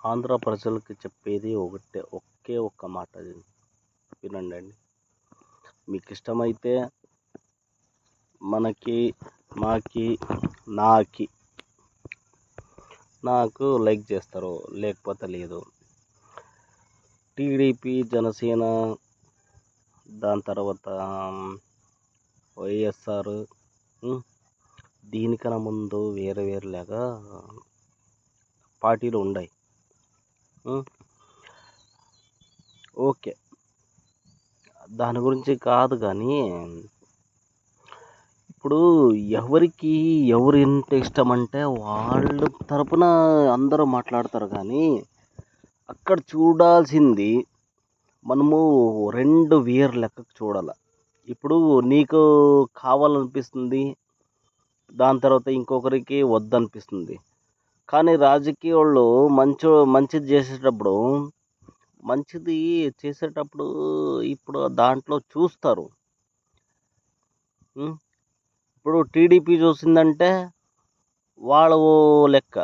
ఆంధ్ర ప్రజలకు చెప్పేది ఒకే ఒక్క మాట వినండి. మీకు ఇష్టమైతే మాకి నాకు లైక్ చేస్తారు, లేకపోతే లేదు. టీడీపీ, జనసేన, దాని తర్వాత వైఎస్ఆర్, దీనికన్నా ముందు వేరేలాగా పార్టీలు ఉన్నాయి. ఓకే, దాని గురించి కాదు. కానీ ఇప్పుడు ఎవరికి ఎవరు ఎంత ఇష్టం అంటే వాళ్ళ తరపున అందరూ మాట్లాడతారు. కానీ అక్కడ చూడాల్సింది మనము రెండు వేరు లెక్కకు చూడాలి. ఇప్పుడు నీకు కావాలనిపిస్తుంది, దాని తర్వాత ఇంకొకరికి వద్దనిపిస్తుంది. కానీ రాజకీయ వాళ్ళు మంచిది చేసేటప్పుడు ఇప్పుడు దాంట్లో చూస్తారు. ఇప్పుడు టీడీపీ చూసిందంటే వాళ్ళ లెక్క,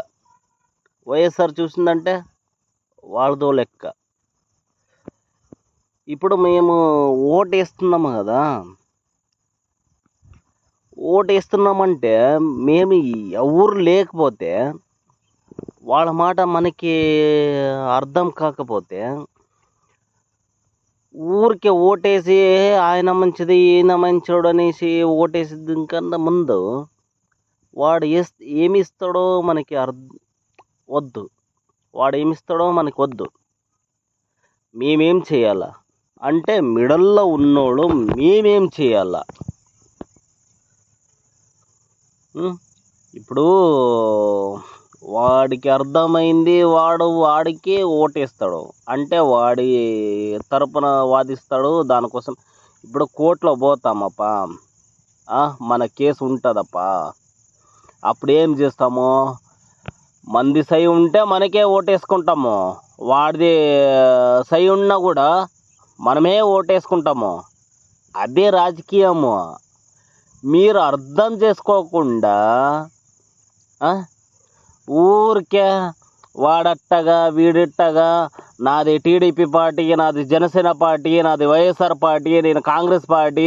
వైఎస్ఆర్ చూసిందంటే వాళ్ళదో లెక్క. ఇప్పుడు మేము ఓటేస్తున్నాము కదా, ఓటేస్తున్నామంటే మేము ఎవరు లేకపోతే వాళ్ళ మాట మనకి అర్థం కాకపోతే ఊరికే ఓటేసి ఆయన మంచిది ఈయన మంచోడు అనేసి ఓటేసి కన్నా ముందు వాడు ఏమిస్తాడో మనకి వద్దు. వాడు ఏమిస్తాడో మనకి వద్దు. మేమేం చేయాలా అంటే మిడల్లో ఉన్నోడు మేమేం చేయాలా? ఇప్పుడు వాడికి అర్థమైంది, వాడికి ఓటేస్తాడు అంటే వాడి తరపున వాదిస్తాడు. దానికోసం ఇప్పుడు కోర్టులో పోతామప్పా, మన కేసు ఉంటుందప్పా. అప్పుడు ఏం చేస్తాము? మంది సై ఉంటే మనకే ఓటేసుకుంటాము, వాడిది సై ఉన్నా కూడా మనమే ఓటేసుకుంటాము. అదే రాజకీయము. మీరు అర్థం చేసుకోకుండా ఊరికే వాడట్టగా వీడిట్టగా, నాది టీడీపీ పార్టీ, నాది జనసేన పార్టీ, నాది వైఎస్ఆర్ పార్టీ, నేను కాంగ్రెస్ పార్టీ,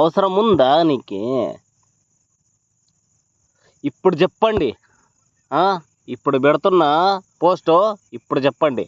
అవసరం ఉందా నీకు? ఇప్పుడు చెప్పండి. ఇప్పుడు పెడుతున్న పోస్టు ఇప్పుడు చెప్పండి.